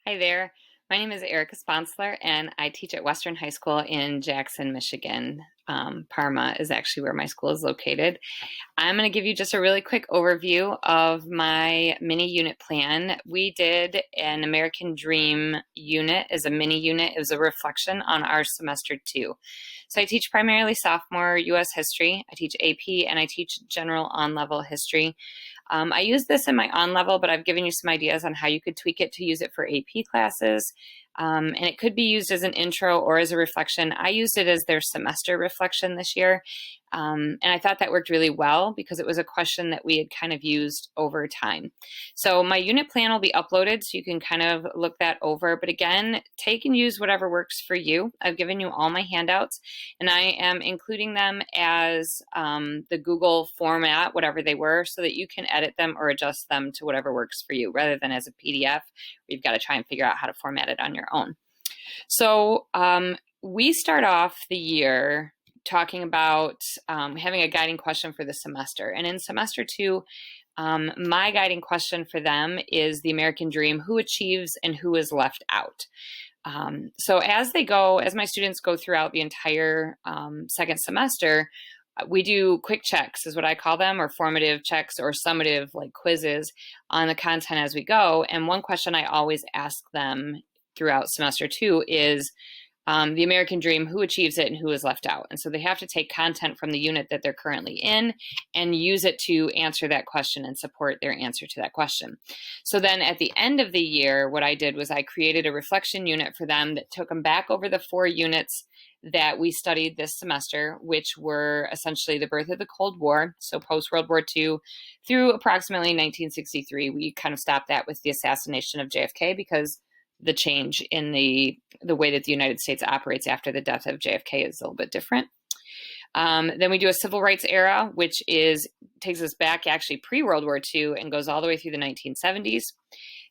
Hi there. My name is Erika Sponsler, and I teach at Western High School in Jackson, Michigan. Parma is actually where my school is located. I'm going to give you just a really quick overview of my mini unit plan. We did an American Dream unit as a mini unit. It was a reflection on our semester 2. So I teach primarily sophomore U.S. history. I teach AP and I teach general on-level history. I use this in my on-level, but I've given you some ideas on how you could tweak it to use it for AP classes. And it could be used as an intro or as a reflection. I used it as their semester reflection this year. And I thought that worked really well because it was a question that we had kind of used over time. So my unit plan will be uploaded so you can kind of look that over. But again, take and use whatever works for you. I've given you all my handouts and I am including them as the Google format, whatever they were, so that you can edit them or adjust them to whatever works for you rather than as a PDF. You've got to try and figure out how to format it on your own. So we start off the year talking about having a guiding question for the semester. And in semester 2, my guiding question for them is the American Dream: who achieves and who is left out. So as my students go throughout the entire second semester, we do quick checks is what I call them, or formative checks or summative like quizzes on the content as we go. And one question I always ask them throughout semester 2 is the American Dream: who achieves it and who is left out. And so they have to take content from the unit that they're currently in and use it to answer that question and support their answer to that question. So then at the end of the year, what I did was I created a reflection unit for them that took them back over the 4 units that we studied this semester, which were essentially the birth of the Cold War, so post-World War II through approximately 1963. We kind of stopped that with the assassination of JFK because the change in the way that the United States operates after the death of JFK is a little bit different. Then we do a civil rights era, which takes us back actually pre-World War II and goes all the way through the 1970s.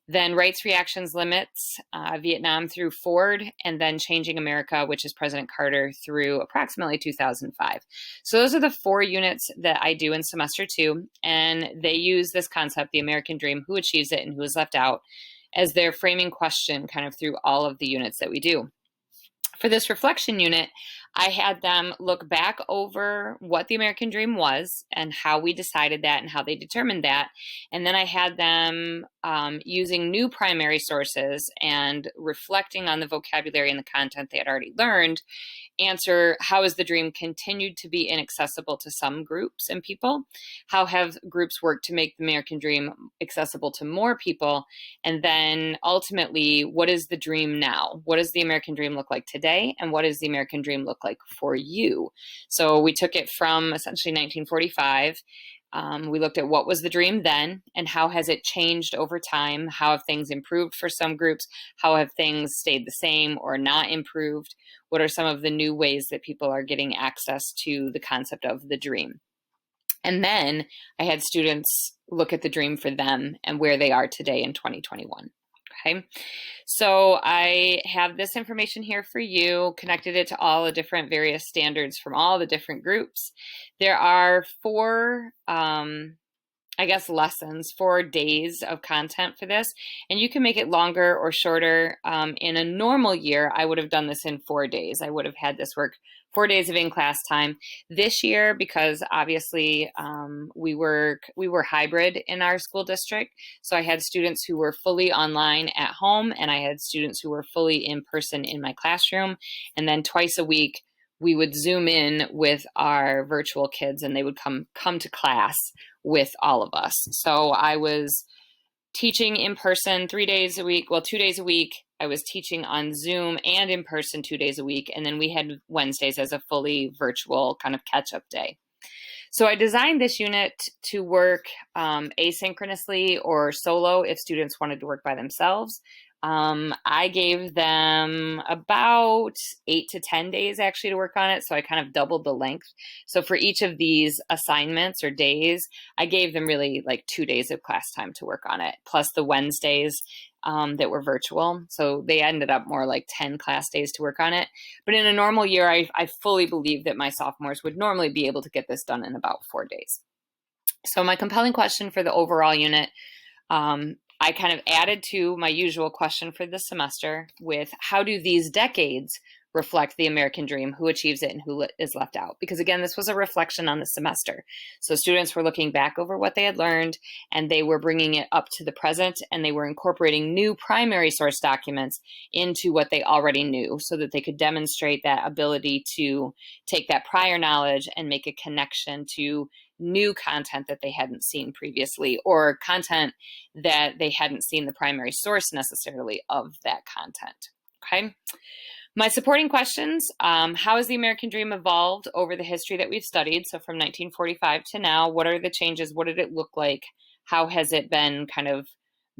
Then rights, reactions, limits, Vietnam through Ford, and then changing America, which is President Carter through approximately 2005. So those are the 4 units that I do in semester 2, and they use this concept, the American Dream: who achieves it and who is left out, as their framing question kind of through all of the units that we do. For this reflection unit, I had them look back over what the American Dream was and how we decided that and how they determined that. And then I had them using new primary sources and reflecting on the vocabulary and the content they had already learned, answer how has the dream continued to be inaccessible to some groups and people? How have groups worked to make the American Dream accessible to more people? And then ultimately, what is the dream now? What does the American Dream look like today? And what does the American Dream look like for you? So we took it from essentially 1945. We looked at what was the dream then and how has it changed over time? How have things improved for some groups? How have things stayed the same or not improved? What are some of the new ways that people are getting access to the concept of the dream? And then I had students look at the dream for them and where they are today in 2021. Okay, so I have this information here for you, connected it to all the different various standards from all the different groups. There are 4, lessons, 4 days of content for this, and you can make it longer or shorter. In a normal year, I would have done this in 4 days. I would have had this work 4 days of in-class time. This year, because obviously we were hybrid in our school district, so I had students who were fully online at home, and I had students who were fully in person in my classroom, and then twice a week we would Zoom in with our virtual kids, and they would come to class with all of us. So I was teaching in person 3 days a week, 2 days a week. I was teaching on Zoom and in person 2 days a week. And then we had Wednesdays as a fully virtual kind of catch-up day. So I designed this unit to work asynchronously or solo if students wanted to work by themselves. I gave them about 8 to 10 days actually to work on it. So I kind of doubled the length. So for each of these assignments or days, I gave them really like 2 days of class time to work on it, plus the Wednesdays that were virtual. So they ended up more like 10 class days to work on it. But in a normal year, I fully believe that my sophomores would normally be able to get this done in about 4 days. So my compelling question for the overall unit, I kind of added to my usual question for the semester with how do these decades reflect the American dream, who achieves it and who is left out? Because again, this was a reflection on the semester. So students were looking back over what they had learned and they were bringing it up to the present and they were incorporating new primary source documents into what they already knew so that they could demonstrate that ability to take that prior knowledge and make a connection to new content that they hadn't seen previously or content that they hadn't seen the primary source necessarily of that content. Okay. My supporting questions, how has the American dream evolved over the history that we've studied? So from 1945 to now, what are the changes? What did it look like? How has it been kind of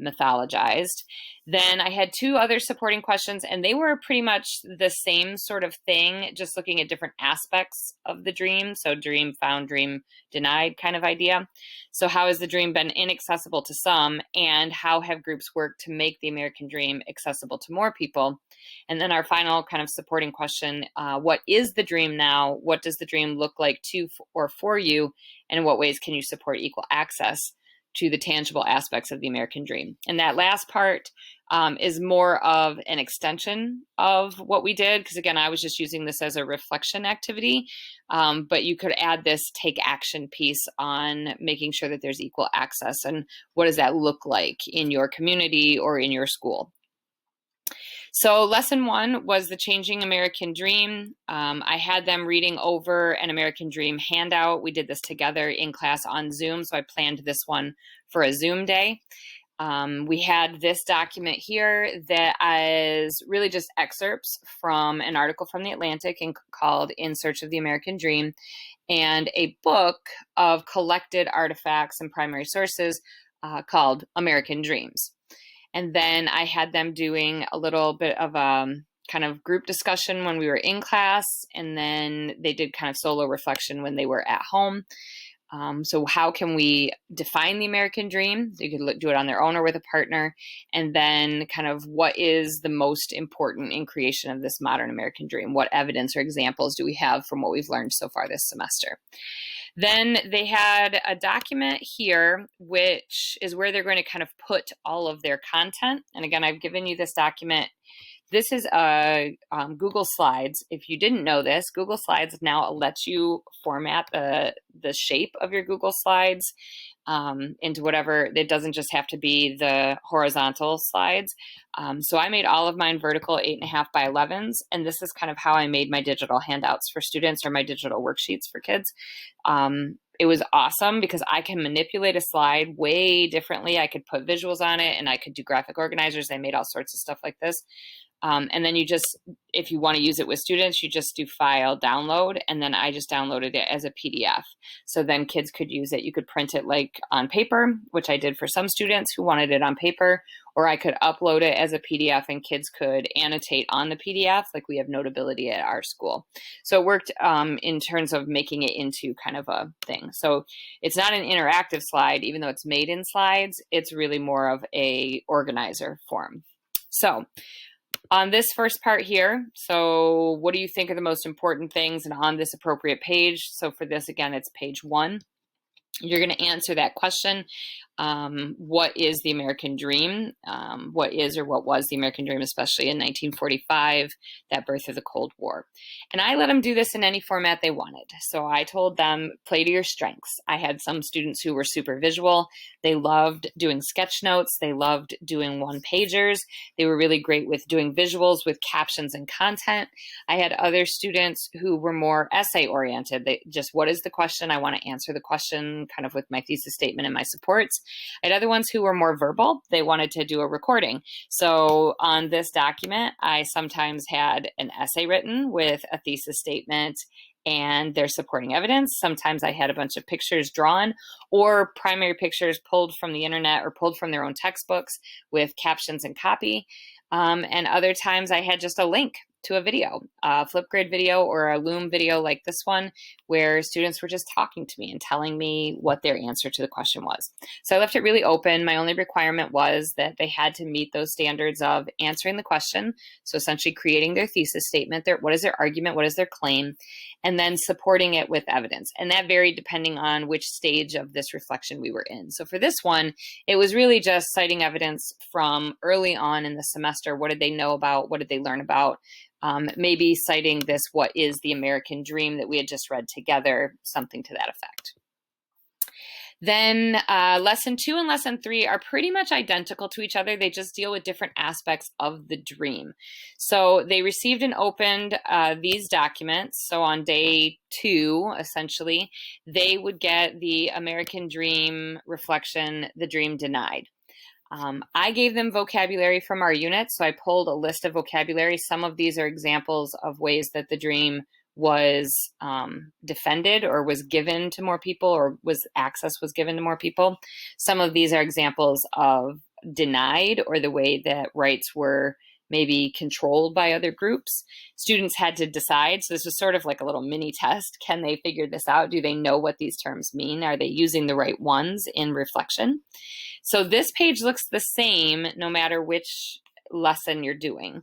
mythologized? Then I had two other supporting questions, and they were pretty much the same sort of thing, just looking at different aspects of the dream. So dream found, dream denied kind of idea. So how has the dream been inaccessible to some, and how have groups worked to make the American dream accessible to more people? And then our final kind of supporting question, what is the dream now? What does the dream look like to or for you? And in what ways can you support equal access to the tangible aspects of the American dream? And that last part is more of an extension of what we did, because again, I was just using this as a reflection activity, but you could add this take action piece on making sure that there's equal access, and what does that look like in your community or in your school? So lesson 1 was the Changing American Dream. I had them reading over an American Dream handout. We did this together in class on Zoom, so I planned this one for a Zoom day. We had this document here that is really just excerpts from an article from The Atlantic called In Search of the American Dream, and a book of collected artifacts and primary sources called American Dreams. And then I had them doing a little bit of a kind of group discussion when we were in class, and then they did kind of solo reflection when they were at home. So how can we define the American dream? You could do it on their own or with a partner. And then kind of what is the most important in creation of this modern American dream? What evidence or examples do we have from what we've learned so far this semester? Then they had a document here, which is where they're going to kind of put all of their content. And again, I've given you this document. This is Google Slides. If you didn't know this, Google Slides now lets you format the shape of your Google Slides into whatever. It doesn't just have to be the horizontal slides. So I made all of mine vertical 8.5 by 11s, and this is kind of how I made my digital handouts for students or my digital worksheets for kids. It was awesome because I can manipulate a slide way differently. I could put visuals on it, and I could do graphic organizers. I made all sorts of stuff like this. And then you just, if you want to use it with students, you just do file download, and then I just downloaded it as a PDF. So then kids could use it. You could print it like on paper, which I did for some students who wanted it on paper, or I could upload it as a PDF and kids could annotate on the PDF, like we have Notability at our school. So it worked in terms of making it into kind of a thing. So it's not an interactive slide, even though it's made in slides, it's really more of a organizer form. So on this first part here, so what do you think are the most important things and on this appropriate page? So for this, again, it's page 1. You're going to answer that question. What is the American dream? What is or what was the American dream, especially in 1945, that birth of the Cold War? And I let them do this in any format they wanted. So I told them, play to your strengths. I had some students who were super visual. They loved doing sketch notes. They loved doing one-pagers. They were really great with doing visuals with captions and content. I had other students who were more essay-oriented. They just, what is the question? I want to answer the question kind of with my thesis statement and my supports. I had other ones who were more verbal. They wanted to do a recording. So on this document, I sometimes had an essay written with a thesis statement and their supporting evidence. Sometimes I had a bunch of pictures drawn or primary pictures pulled from the internet or pulled from their own textbooks with captions and copy. And other times I had just a link to a video, a Flipgrid video or a Loom video like this one, where students were just talking to me and telling me what their answer to the question was. So I left it really open. My only requirement was that they had to meet those standards of answering the question, so essentially creating their thesis statement, what is their argument, what is their claim, and then supporting it with evidence. And that varied depending on which stage of this reflection we were in. So for this one, it was really just citing evidence from early on in the semester. What did they know about? What did they learn about? Maybe citing this, what is the American dream, that we had just read together, something to that effect. Then lesson 2 and lesson 3 are pretty much identical to each other. They just deal with different aspects of the dream. So they received and opened these documents. So on day 2, essentially, they would get the American dream reflection, the dream denied. I gave them vocabulary from our unit, so I pulled a list of vocabulary. Some of these are examples of ways that the dream was defended or was given to more people, or access was given to more people. Some of these are examples of denied, or the way that rights were maybe controlled by other groups. Students had to decide. So this was sort of like a little mini test. Can they figure this out? Do they know what these terms mean? Are they using the right ones in reflection? So this page looks the same no matter which lesson you're doing.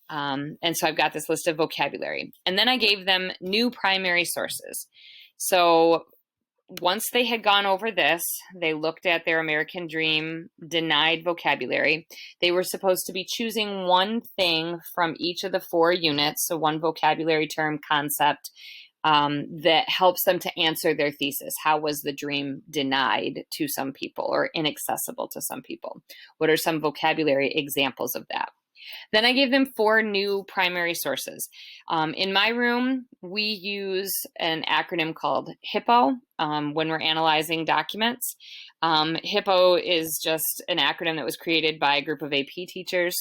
And so I've got this list of vocabulary. And then I gave them new primary sources. So once they had gone over this, they looked at their American dream denied vocabulary. They were supposed to be choosing one thing from each of the 4 units, so one vocabulary term, concept, that helps them to answer their thesis. How was the dream denied to some people or inaccessible to some people? What are some vocabulary examples of that? Then I gave them 4 new primary sources. In my room, we use an acronym called HIPPO when we're analyzing documents. HIPPO is just an acronym that was created by a group of AP teachers.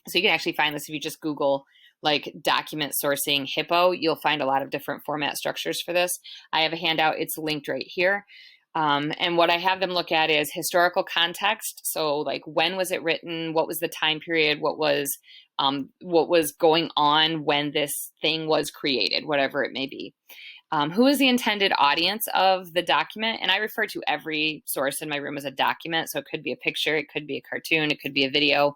So you can actually find this if you just Google like document sourcing HIPPO. You'll find a lot of different format structures for this. I have a handout. It's linked right here. And what I have them look at is historical context. So like, when was it written? What was the time period? What was going on when this thing was created, whatever it may be. Who is the intended audience of the document? And I refer to every source in my room as a document. So it could be a picture, it could be a cartoon, it could be a video.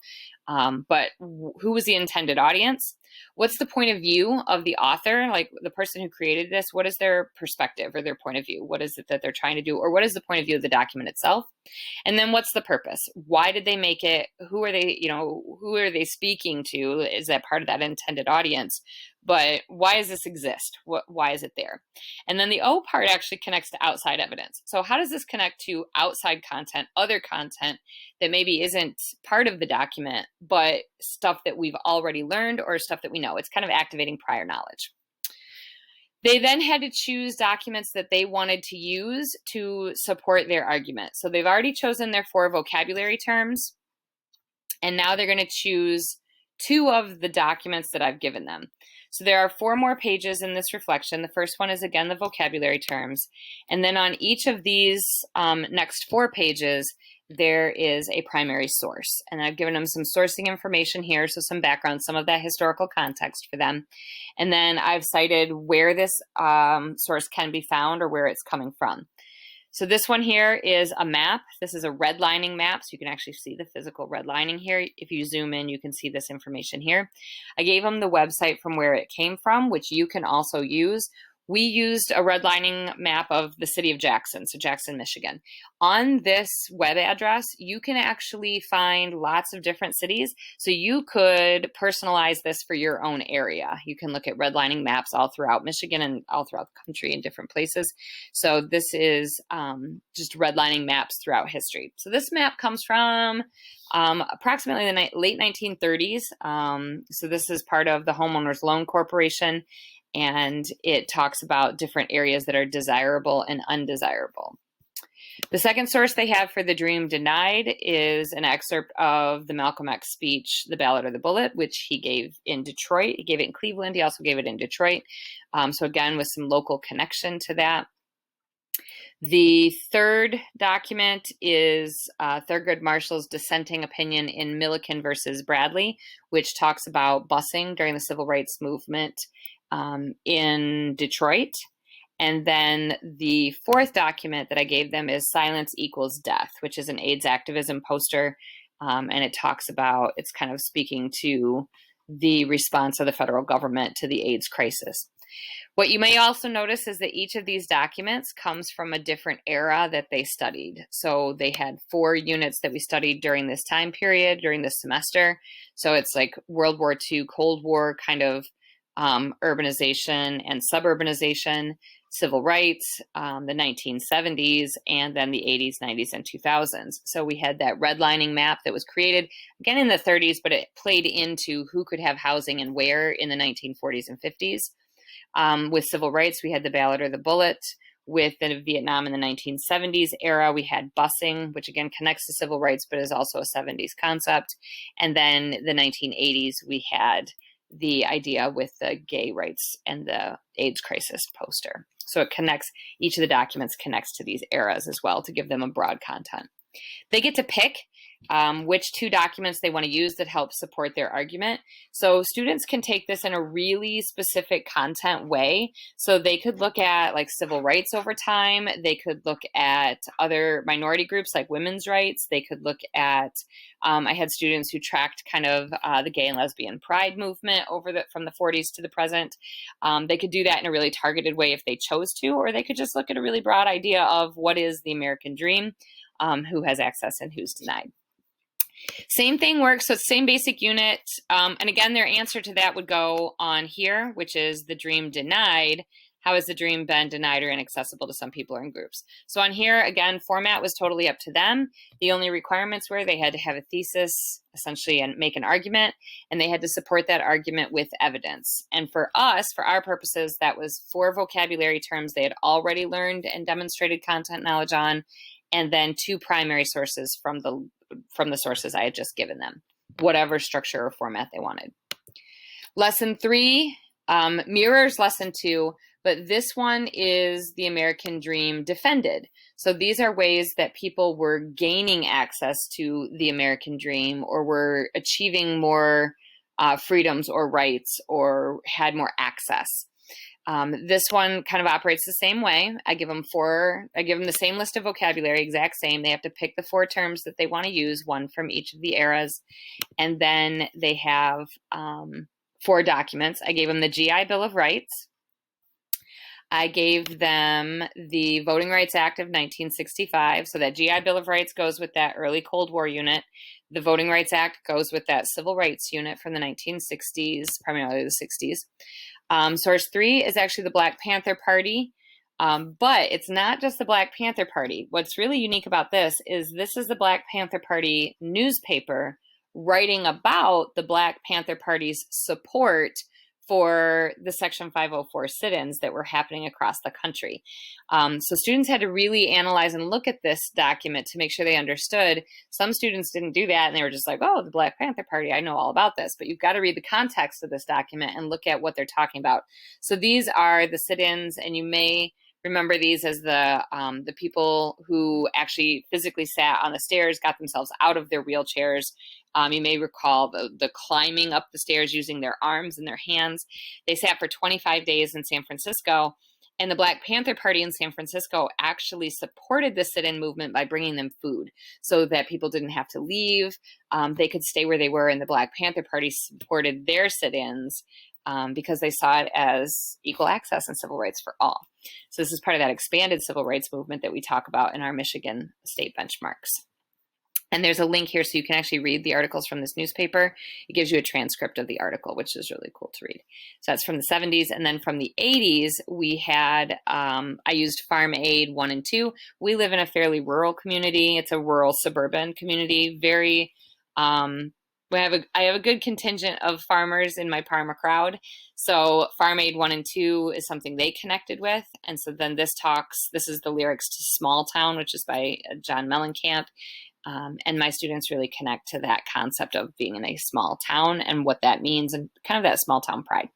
But who was the intended audience? What's the point of view of the author, like the person who created this? What is their perspective or their point of view? What is it that they're trying to do? Or what is the point of view of the document itself? And then what's the purpose? Why did they make it? Who are they, who are they speaking to? Is that part of that intended audience? But why does this exist? Why is it there? And then the O part actually connects to outside evidence. So how does this connect to outside content, other content that maybe isn't part of the document, but stuff that we've already learned or stuff that we know? It's kind of activating prior knowledge. They then had to choose documents that they wanted to use to support their argument. So they've already chosen their 4 vocabulary terms, and now they're going to choose 2 of the documents that I've given them. So there are 4 more pages in this reflection. The first one is, again, the vocabulary terms. And then on each of these next 4 pages, there is a primary source. And I've given them some sourcing information here, so some background, some of that historical context for them. And then I've cited where this source can be found or where it's coming from. So this one here is a map. This is a redlining map, so you can actually see the physical redlining here. If you zoom in, you can see this information here. I gave them the website from where it came from, which you can also use. We used a redlining map of the city of Jackson, so Jackson, Michigan. On this web address, you can actually find lots of different cities, so you could personalize this for your own area. You can look at redlining maps all throughout Michigan and all throughout the country in different places. So this is just redlining maps throughout history. So this map comes from approximately the late 1930s. So this is part of the Homeowners Loan Corporation, and it talks about different areas that are desirable and undesirable. The second source they have for the dream denied is an excerpt of the Malcolm X speech, The Ballot or the Bullet, which he gave in Detroit. He gave it in Cleveland. He also gave it in Detroit. So again, with some local connection to that. The third document is Thurgood Marshall's dissenting opinion in Milliken versus Bradley, which talks about busing during the civil rights movement in Detroit. And then the fourth document that I gave them is Silence Equals Death, which is an AIDS activism poster. And it talks about, it's kind of speaking to the response of the federal government to the AIDS crisis. What you may also notice is that each of these documents comes from a different era that they studied. So they had 4 units that we studied during this time period, during this semester. So it's like World War II, Cold War kind of urbanization and suburbanization, civil rights, the 1970s, and then the 80s, 90s, and 2000s. So we had that redlining map that was created, again, in the 30s, but it played into who could have housing and where in the 1940s and 50s. With civil rights, we had the ballot or the bullet. With the Vietnam in the 1970s era, we had busing, which again connects to civil rights, but is also a 70s concept. And then the 1980s, we had the idea with the gay rights and the AIDS crisis poster. So it connects, each of the documents connects to these eras as well to give them a broad content. They get to pick which 2 documents they want to use that help support their argument. So students can take this in a really specific content way. So they could look at like civil rights over time. They could look at other minority groups like women's rights. They could look at, I had students who tracked kind of the gay and lesbian pride movement from the 40s to the present. They could do that in a really targeted way if they chose to, or they could just look at a really broad idea of what is the American dream, who has access and who's denied. Same thing works, so same basic unit. And again, their answer to that would go on here, which is the dream denied. How has the dream been denied or inaccessible to some people or in groups? So on here, again, format was totally up to them. The only requirements were they had to have a thesis, essentially, and make an argument, and they had to support that argument with evidence. And for us, for our purposes, that was 4 vocabulary terms they had already learned and demonstrated content knowledge on, and then 2 primary sources from the sources I had just given them, whatever structure or format they wanted. Lesson 3 mirrors lesson 2, but this one is the American dream defended. So these are ways that people were gaining access to the American dream or were achieving more freedoms or rights or had more access. This one kind of operates the same way. I give them the same list of vocabulary, exact same. They have to pick the 4 terms that they want to use, one from each of the eras. And then they have 4 documents. I gave them the GI Bill of Rights. I gave them the Voting Rights Act of 1965. So that GI Bill of Rights goes with that early Cold War unit. The Voting Rights Act goes with that Civil Rights unit from the 1960s, primarily the 60s. Source 3 is actually the Black Panther Party, but it's not just the Black Panther Party. What's really unique about this is the Black Panther Party newspaper writing about the Black Panther Party's support for the Section 504 sit-ins that were happening across the country. So students had to really analyze and look at this document to make sure they understood. Some students didn't do that, and they were just like, oh, the Black Panther Party, I know all about this. But you've got to read the context of this document and look at what they're talking about. So these are the sit-ins, and you may remember these as the people who actually physically sat on the stairs, got themselves out of their wheelchairs. You may recall the climbing up the stairs using their arms and their hands. They sat for 25 days in San Francisco, and the Black Panther Party in San Francisco actually supported the sit-in movement by bringing them food so that people didn't have to leave. They could stay where they were, and the Black Panther Party supported their sit-ins because they saw it as equal access and civil rights for all. So this is part of that expanded civil rights movement that we talk about in our Michigan state benchmarks. And there's a link here so you can actually read the articles from this newspaper. It gives you a transcript of the article, which is really cool to read. So that's from the 70s. And then from the 80s, we had, I used Farm Aid 1 and 2. We live in a fairly rural community. It's a rural suburban community. Very, I have a good contingent of farmers in my Parma crowd. So Farm Aid 1 and 2 is something they connected with. And so then this is the lyrics to Small Town, which is by John Mellencamp. And my students really connect to that concept of being in a small town and what that means and kind of that small town pride.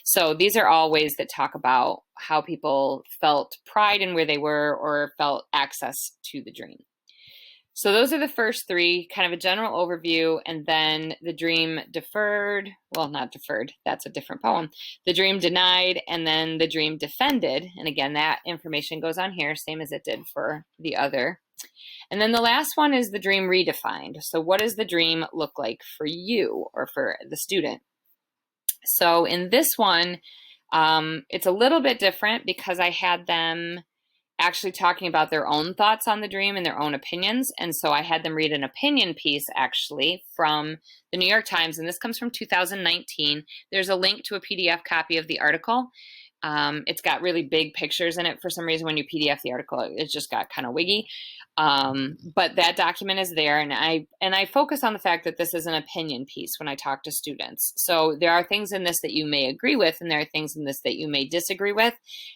So these are all ways that talk about how people felt pride in where they were or felt access to the dream. So those are the first three, kind of a general overview, and then the dream deferred, well, not deferred, that's a different poem, the dream denied, and then the dream defended. And again, that information goes on here, same as it did for the other. And then the last one is the dream redefined. So what does the dream look like for you or for the student? So in this one, it's a little bit different because I had them actually talking about their own thoughts on the dream and their own opinions. And so I had them read an opinion piece actually from the New York Times, and this comes from 2019. There's a link to a PDF copy of the article. It's got really big pictures in it. For some reason, when you PDF the article, it just got kind of wiggy. But that document is there, and I focus on the fact that this is an opinion piece when I talk to students. So there are things in this that you may agree with, and there are things in this that you may disagree with,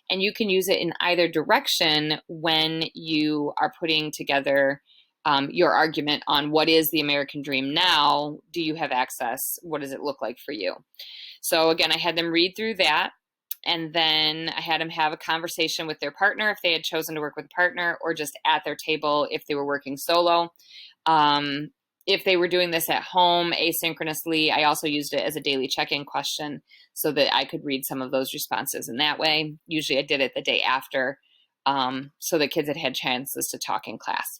and you can use it in either direction when you are putting together your argument on what is the American dream now. Do you have access? What does it look like for you? So again, I had them read through that. And then I had them have a conversation with their partner if they had chosen to work with a partner, or just at their table if they were working solo. If they were doing this at home asynchronously, I also used it as a daily check-in question so that I could read some of those responses in that way. Usually I did it the day after, so the kids had had chances to talk in class.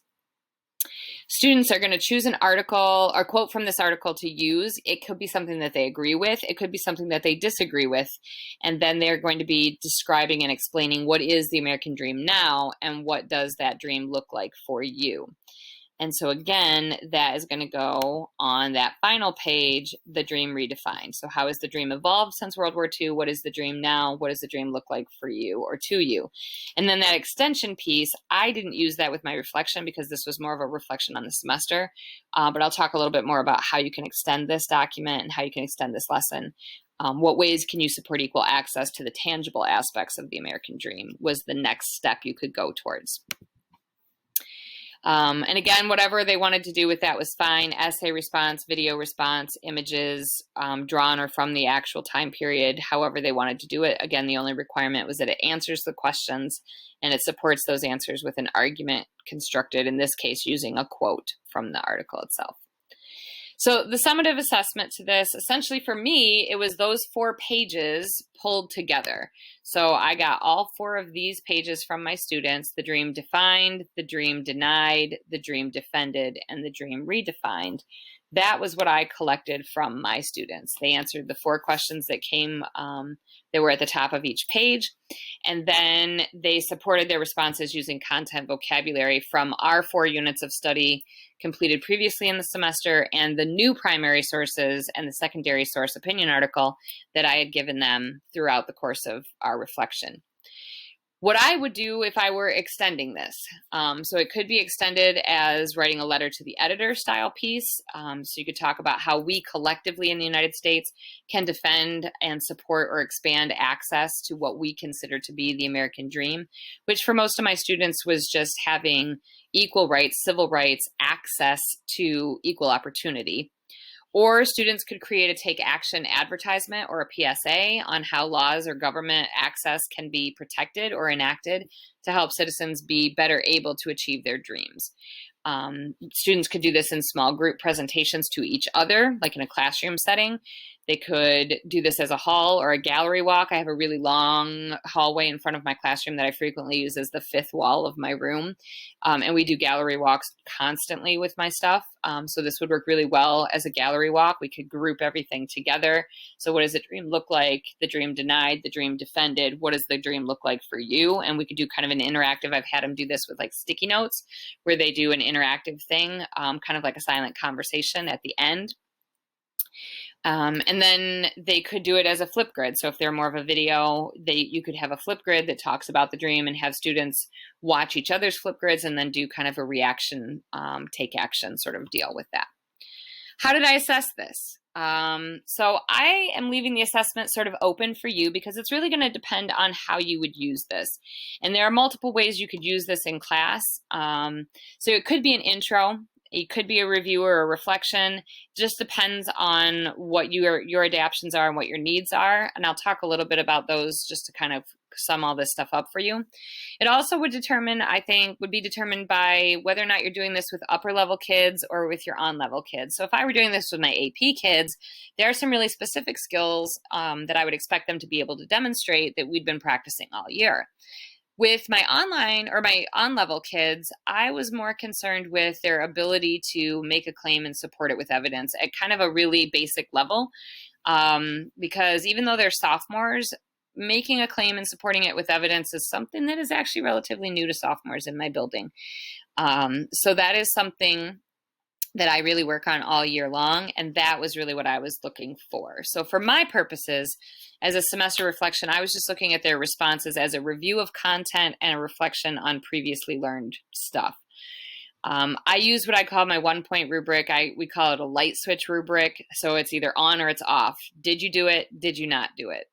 Students are going to choose an article or quote from this article to use. It could be something that they agree with. It could be something that they disagree with. And then they're going to be describing and explaining what is the American dream now and what does that dream look like for you. And so again, that is going to go on that final page, the dream redefined. So how has the dream evolved since World War II? What is the dream now? What does the dream look like for you or to you? And then that extension piece, I didn't use that with my reflection because this was more of a reflection on the semester. But I'll talk a little bit more about how you can extend this document and how you can extend this lesson. What ways can you support equal access to the tangible aspects of the American dream was the next step you could go towards. And again, whatever they wanted to do with that was fine. Essay response, video response, images drawn or from the actual time period, however they wanted to do it. Again, the only requirement was that it answers the questions and it supports those answers with an argument constructed, in this case, using a quote from the article itself. So the summative assessment to this, essentially for me, it was those 4 pages pulled together. So I got all 4 of these pages from my students: the dream defined, the dream denied, the dream defended, and the dream redefined. That was what I collected from my students. They answered the 4 questions that came, that were at the top of each page. And then they supported their responses using content vocabulary from our 4 units of study completed previously in the semester and the new primary sources and the secondary source opinion article that I had given them throughout the course of our reflection. What I would do if I were extending this, so it could be extended as writing a letter to the editor style piece. So you could talk about how we collectively in the United States can defend and support or expand access to what we consider to be the American dream, which for most of my students was just having equal rights, civil rights, access to equal opportunity. Or students could create a take action advertisement or a PSA on how laws or government access can be protected or enacted to help citizens be better able to achieve their dreams. Students could do this in small group presentations to each other, like in a classroom setting. They could do this as a hall or a gallery walk. I have a really long hallway in front of my classroom that I frequently use as the 5th wall of my room. And we do gallery walks constantly with my stuff. So this would work really well as a gallery walk. We could group everything together. So what does the dream look like? The dream denied, the dream defended. What does the dream look like for you? And we could do kind of an interactive. I've had them do this with like sticky notes where they do an interactive thing, kind of like a silent conversation at the end. And then they could do it as a flip grid. So if they're more of a video, you could have a flip grid that talks about the dream and have students watch each other's flip grids and then do kind of a reaction, take action sort of deal with that. How did I assess this? So I am leaving the assessment sort of open for you because it's really going to depend on how you would use this. And there are multiple ways you could use this in class. So it could be an intro. It could be a review or a reflection. Just depends on what your adaptions are and what your needs are. And I'll talk a little bit about those just to kind of sum all this stuff up for you. It also would determine, I think, would be determined by whether or not you're doing this with upper level kids or with your on level kids. So if I were doing this with my AP kids, there are some really specific skills that I would expect them to be able to demonstrate that we'd been practicing all year. With my online or my on-level kids, I was more concerned with their ability to make a claim and support it with evidence at kind of a really basic level. Because even though they're sophomores, making a claim and supporting it with evidence is something that is actually relatively new to sophomores in my building. So that is something that I really work on all year long, and that was really what I was looking for. So for my purposes, as a semester reflection, I was just looking at their responses as a review of content and a reflection on previously learned stuff. I use what I call my 1-point rubric. We call it a light switch rubric. So it's either on or it's off. Did you do it? Did you not do it?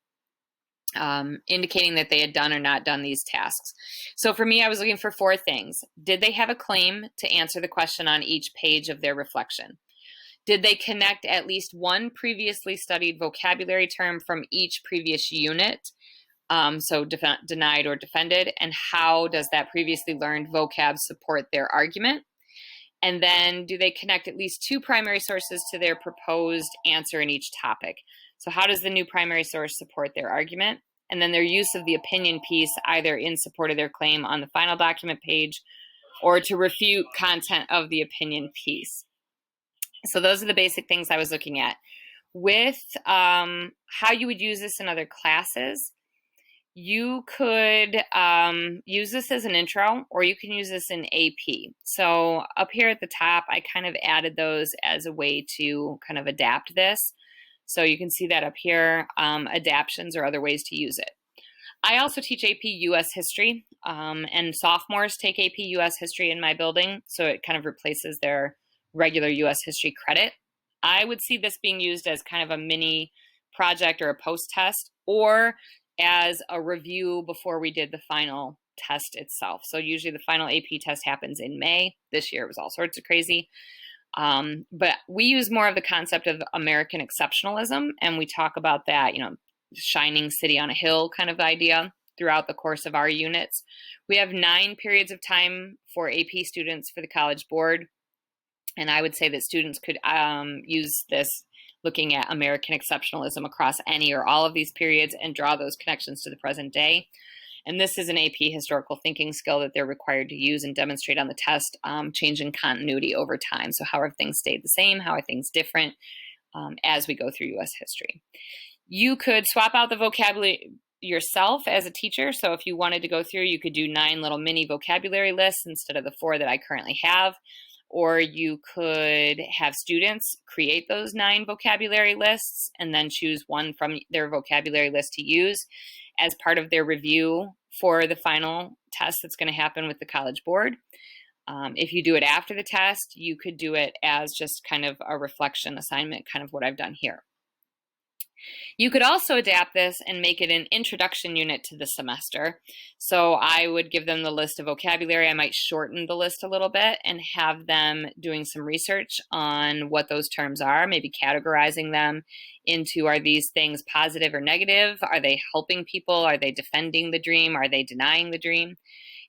Indicating that they had done or not done these tasks. So for me, I was looking for 4 things. Did they have a claim to answer the question on each page of their reflection? Did they connect at least one previously studied vocabulary term from each previous unit? So denied or defended, and how does that previously learned vocab support their argument? And then do they connect at least 2 primary sources to their proposed answer in each topic? So how does the new primary source support their argument? And then their use of the opinion piece, either in support of their claim on the final document page or to refute content of the opinion piece. So those are the basic things I was looking at. With how you would use this in other classes, you could use this as an intro, or you can use this in AP. So up here at the top, I kind of added those as a way to kind of adapt this. So you can see that up here, adaptions or other ways to use it. I also teach AP US History, and sophomores take AP US History in my building, so it kind of replaces their regular US History credit. I would see this being used as kind of a mini project or a post-test, or as a review before we did the final test itself. So usually the final AP test happens in May. This year it was all sorts of crazy. But we use more of the concept of American exceptionalism, and we talk about that, shining city on a hill kind of idea throughout the course of our units. We have 9 periods of time for AP students for the College Board, and I would say that students could use this looking at American exceptionalism across any or all of these periods and draw those connections to the present day. And this is an AP historical thinking skill that they're required to use and demonstrate on the test, changing continuity over time. So how have things stayed the same? How are things different as we go through US history? You could swap out the vocabulary yourself as a teacher. So if you wanted to go through, you could do 9 little mini vocabulary lists instead of the 4 that I currently have. Or you could have students create those 9 vocabulary lists and then choose one from their vocabulary list to use as part of their review for the final test that's going to happen with the College Board. If you do it after the test, you could do it as just kind of a reflection assignment, kind of what I've done here. You could also adapt this and make it an introduction unit to the semester. So I would give them the list of vocabulary. I might shorten the list a little bit and have them doing some research on what those terms are, maybe categorizing them into, are these things positive or negative? Are they helping people? Are they defending the dream? Are they denying the dream?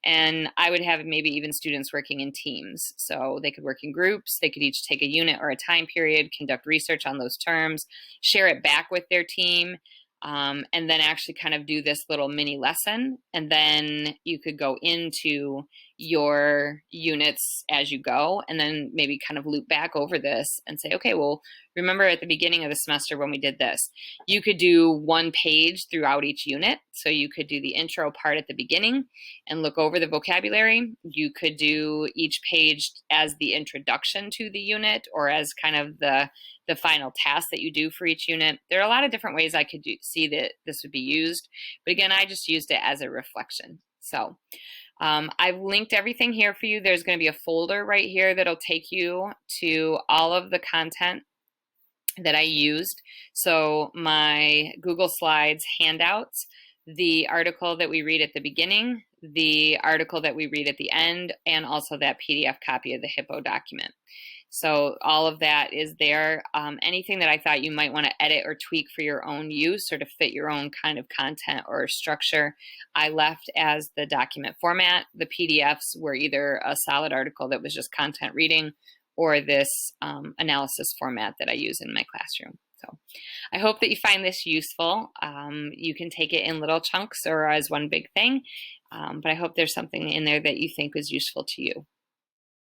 And I would have maybe even students working in teams. So they could work in groups, they could each take a unit or a time period, conduct research on those terms, share it back with their team, and then actually kind of do this little mini lesson. And then you could go into your units as you go, and then maybe kind of loop back over this and say, okay, well, remember at the beginning of the semester when we did this, you could do 1 page throughout each unit. So you could do the intro part at the beginning and look over the vocabulary. You could do each page as the introduction to the unit or as kind of the final task that you do for each unit. There are a lot of different ways I could see that this would be used. But again, I just used it as a reflection. So I've linked everything here for you. There's going to be a folder right here that'll take you to all of the content that I used. So my Google Slides handouts, the article that we read at the beginning, the article that we read at the end, and also that PDF copy of the HIPPO document. So all of that is there. Anything that I thought you might want to edit or tweak for your own use or to fit your own kind of content or structure, I left as the document format. The PDFs were either a solid article that was just content reading or this analysis format that I use in my classroom. So I hope that you find this useful. You can take it in little chunks or as one big thing, but I hope there's something in there that you think is useful to you.